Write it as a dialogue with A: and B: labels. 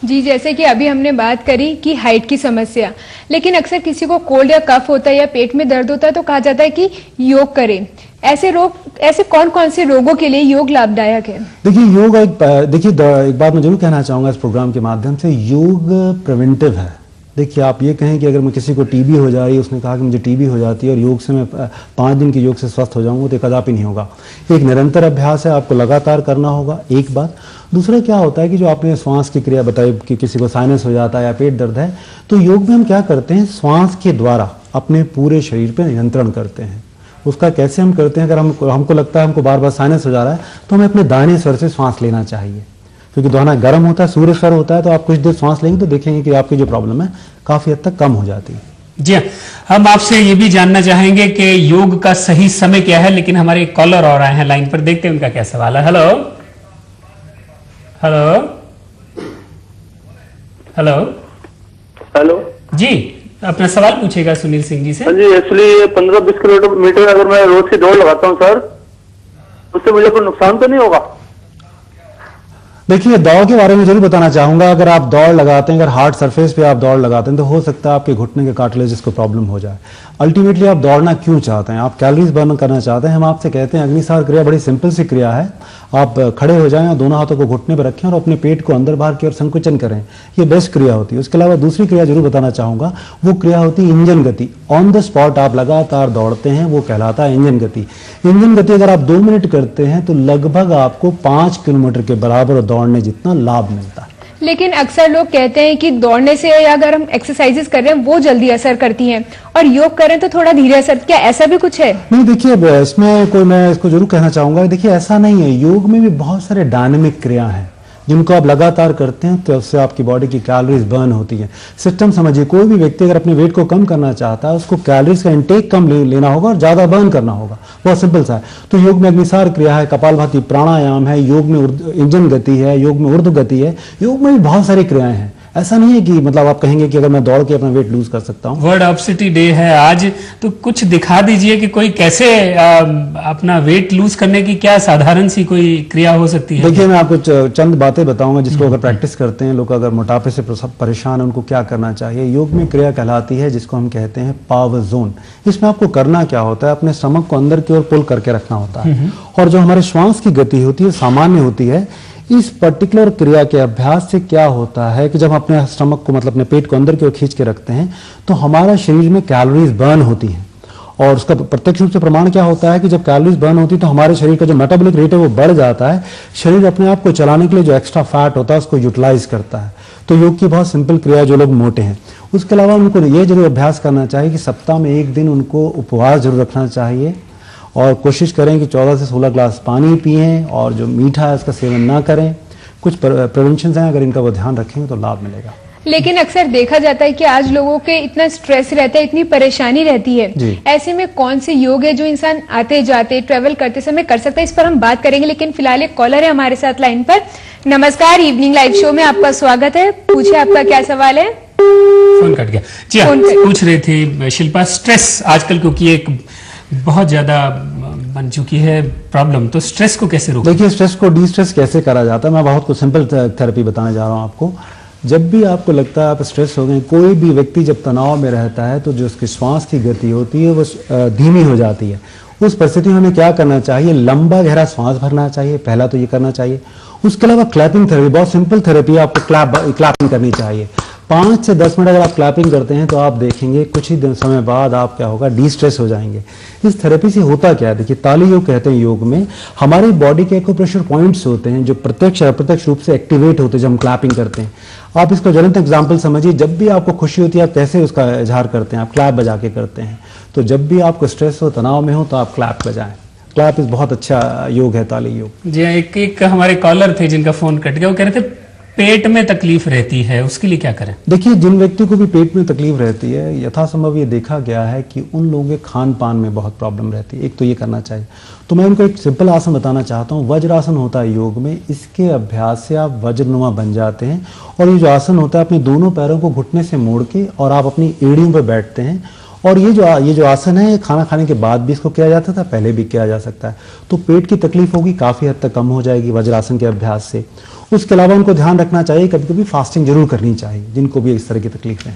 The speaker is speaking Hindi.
A: जी, जैसे कि अभी हमने बात करी कि हाइट की समस्या, लेकिन अक्सर किसी को कोल्ड या कफ होता है या पेट में दर्द होता है तो कहा जाता है कि योग करें। ऐसे कौन कौन से रोगों के लिए योग लाभदायक है?
B: देखिए योग एक बात मैं जरूर कहना चाहूंगा इस प्रोग्राम के माध्यम से, योग प्रिवेंटिव है। देखिए आप ये कहें कि अगर मैं किसी को टीबी हो जा रही है, उसने कहा कि मुझे टीबी हो जाती है और योग से मैं 5 दिन के योग से स्वस्थ हो जाऊंगा, तो कदापि नहीं होगा। एक निरंतर अभ्यास है, आपको लगातार करना होगा, एक बात। दूसरा क्या होता है कि जो आपने श्वास की क्रिया बताई कि किसी को साइनस हो जाता है या पेट दर्द है, तो योग में हम क्या करते हैं, श्वास के द्वारा अपने पूरे शरीर पर नियंत्रण करते हैं। उसका कैसे हम करते हैं, अगर हमको लगता है हमको बार बार साइनस हो जा रहा है तो हमें अपने दाहिने स्वर से श्वास लेना चाहिए, क्योंकि दाहिना गर्म होता है, सूर्य स्वर होता है। तो आप कुछ देर श्वास लेंगे तो देखेंगे कि आपकी जो प्रॉब्लम है काफी हद तक कम हो जाती है।
C: जी हाँ, हम आपसे ये भी जानना चाहेंगे कि योग का सही समय क्या है, लेकिन हमारे कॉलर और आए हैं लाइन पर, देखते हैं उनका क्या सवाल है। हेलो हेलो हेलो
D: हेलो
C: जी, अपना सवाल पूछेगा सुनील सिंह जी से।
D: जी, एक्चुअली 15-20 किलोमीटर अगर मैं रोज की दौड़ लगाता हूँ सर, उससे मुझे कोई नुकसान तो नहीं होगा?
B: देखिए दौड़ के बारे में जरूर बताना चाहूंगा। अगर आप दौड़ लगाते हैं, अगर हार्ड सरफेस पे आप दौड़ लगाते हैं, तो हो सकता है आपके घुटने के कार्टिलेज को प्रॉब्लम हो जाए। अल्टीमेटली आप दौड़ना क्यों चाहते हैं? आप कैलोरीज बर्न करना चाहते हैं। हम आपसे कहते हैं अग्निसार क्रिया बड़ी सिंपल सी क्रिया है। आप खड़े हो जाएं और दोनों हाथों को घुटने पर रखें और अपने पेट को अंदर बाहर की ओर संकुचन करें। ये बेस्ट क्रिया होती है। उसके अलावा दूसरी क्रिया जरूर बताना चाहूंगा, वो क्रिया होती है इंजन गति। ऑन द स्पॉट आप लगातार दौड़ते हैं, वो कहलाता है इंजन गति। इंजन गति अगर आप 2 मिनट करते हैं तो लगभग आपको 5 किलोमीटर के बराबर दौड़ने जितना लाभ मिलता है।
A: लेकिन अक्सर लोग कहते हैं कि दौड़ने से या अगर हम एक्सरसाइजेस कर रहे हैं वो जल्दी असर करती हैं और योग करें तो थोड़ा धीरे असर, क्या ऐसा भी कुछ है?
B: नहीं, देखिए इसमें मैं इसको जरूर कहना चाहूंगा, देखिए ऐसा नहीं है। योग में भी बहुत सारे डायनेमिक क्रिया हैं जिनको आप लगातार करते हैं तो उससे आपकी बॉडी की कैलोरीज बर्न होती है। सिस्टम समझिए, कोई भी व्यक्ति अगर अपने वेट को कम करना चाहता है, उसको कैलोरीज का इंटेक कम लेना होगा और ज्यादा बर्न करना होगा। बहुत सिंपल सा है। तो योग में अग्निसार क्रिया है, कपालभाति प्राणायाम है, योग में इंजन गति है, योग में ऊर्ध्व गति है। योग में भी बहुत सारी क्रियाएं हैं। ऐसा नहीं है कि मतलब आप कहेंगे कि अगर मैं दौड़ के अपना वेट लूज कर सकता हूँ।
C: वर्ल्ड ऑबेसिटी डे है आज, तो कुछ दिखा दीजिए कि कोई कैसे अपना वेट लूज करने की क्या साधारण सी कोई क्रिया हो सकती है।
B: देखिए मैं आपको चंद बातें बताऊंगा जिसको अगर प्रैक्टिस करते हैं लोग, अगर मोटापे से परेशान है, उनको क्या करना चाहिए। योग में क्रिया कहलाती है जिसको हम कहते हैं पावर जोन। इसमें आपको करना क्या होता है, अपने स्टमक को अंदर की ओर पुल करके रखना होता है और जो हमारे श्वास की गति होती है सामान्य होती है। इस पर्टिकुलर क्रिया के अभ्यास से क्या होता है कि जब हम अपने स्टमक को मतलब अपने पेट को अंदर की ओर खींच के रखते हैं तो हमारा शरीर में कैलोरीज बर्न होती हैं। और उसका प्रत्यक्ष रूप से प्रमाण क्या होता है कि जब कैलोरीज बर्न होती है तो हमारे शरीर का जो मेटाबॉलिक रेट है वो बढ़ जाता है। शरीर अपने आप को चलाने के लिए जो एक्स्ट्रा फैट होता है उसको यूटिलाइज करता है। तो योग की बहुत सिंपल क्रिया, जो लोग मोटे हैं। उसके अलावा उनको ये जरूर अभ्यास करना चाहिए कि सप्ताह में 1 दिन उनको उपवास जरूर रखना चाहिए और कोशिश करें कि 14 से 16 ग्लास पानी पिएं और जो मीठा है उसका सेवन ना करें। कुछ प्रिवेंशन हैं, अगर इनका वो ध्यान रखेंगे तो लाभ मिलेगा।
A: लेकिन अक्सर देखा जाता है कि आज लोगों के इतना स्ट्रेस रहता है, इतनी परेशानी रहती है, ऐसे में कौन से योग है जो इंसान आते जाते ट्रेवल करते समय कर सकता है, इस पर हम बात करेंगे। लेकिन फिलहाल एक कॉलर है हमारे साथ लाइन पर। नमस्कार, इवनिंग लाइव शो में आपका स्वागत है। पूछे आपका क्या सवाल है?
C: फोन कट गया। जी हाँ, पूछ रहे थे शिल्पा, स्ट्रेस आजकल क्योंकि एक बहुत ज्यादा बन चुकी है प्रॉब्लम, तो स्ट्रेस को कैसे रोकें?
B: देखिए स्ट्रेस को डी स्ट्रेस कैसे करा जाता है, मैं बहुत कुछ सिंपल थेरेपी बताने जा रहा हूँ आपको। जब भी आपको लगता है आप स्ट्रेस हो गए, कोई भी व्यक्ति जब तनाव में रहता है तो जो उसकी श्वास की गति होती है वो धीमी हो जाती है। उस परिस्थिति में हमें क्या करना चाहिए, लंबा गहरा श्वास भरना चाहिए, पहला तो ये करना चाहिए। उसके अलावा क्लैपिंग थेरेपी, बहुत सिंपल थेरेपी, आपको क्लैपिंग करनी चाहिए। 5 से 10 मिनट अगर आप क्लैपिंग करते हैं तो आप देखेंगे कुछ ही समय बाद आप क्या होगा, डी स्ट्रेस हो जाएंगे। इस थेरेपी से होता क्या है, देखिए ताली योग कहते हैं योग में, हमारी बॉडी के एक्यूप्रेशर पॉइंट्स होते हैं जो प्रत्यक्ष और अप्रत्यक्ष रूप से एक्टिवेट होते हैं जब हम क्लैपिंग करते हैं। आप इसको ज्वलंत एग्जाम्पल समझिए, जब भी आपको खुशी होती है आप कैसे उसका इजहार करते हैं, आप क्लैप बजा के करते हैं। तो जब भी आपको स्ट्रेस हो, तनाव में हो, तो आप क्लैप बजाएं। क्लैप इस बहुत अच्छा योग है, ताली योग।
C: जी, एक हमारे कॉलर थे जिनका फोन कट गया, वो कह रहे थे पेट में तकलीफ रहती है, उसके लिए क्या करें?
B: देखिए जिन व्यक्ति को भी पेट में तकलीफ रहती है, यथासंभव ये देखा गया है कि उन लोगों के खान पान में बहुत प्रॉब्लम रहती है। एक तो ये करना चाहिए। तो मैं उनको एक सिंपल आसन बताना चाहता हूँ। वज्रासन होता है योग में, इसके अभ्यास से आप वज्रनुमा बन जाते हैं। और ये जो आसन होता है, अपने दोनों पैरों को घुटने से मोड़ के और आप अपनी एड़ियों पर बैठते हैं और ये जो आसन है खाना खाने के बाद भी इसको किया जाता था, पहले भी किया जा सकता है। तो पेट की तकलीफ होगी काफी हद तक कम हो जाएगी वज्रासन के अभ्यास से। उसके अलावा उनको ध्यान रखना चाहिए, कभी कभी फास्टिंग जरूर करनी चाहिए जिनको भी इस तरह की तकलीफ है।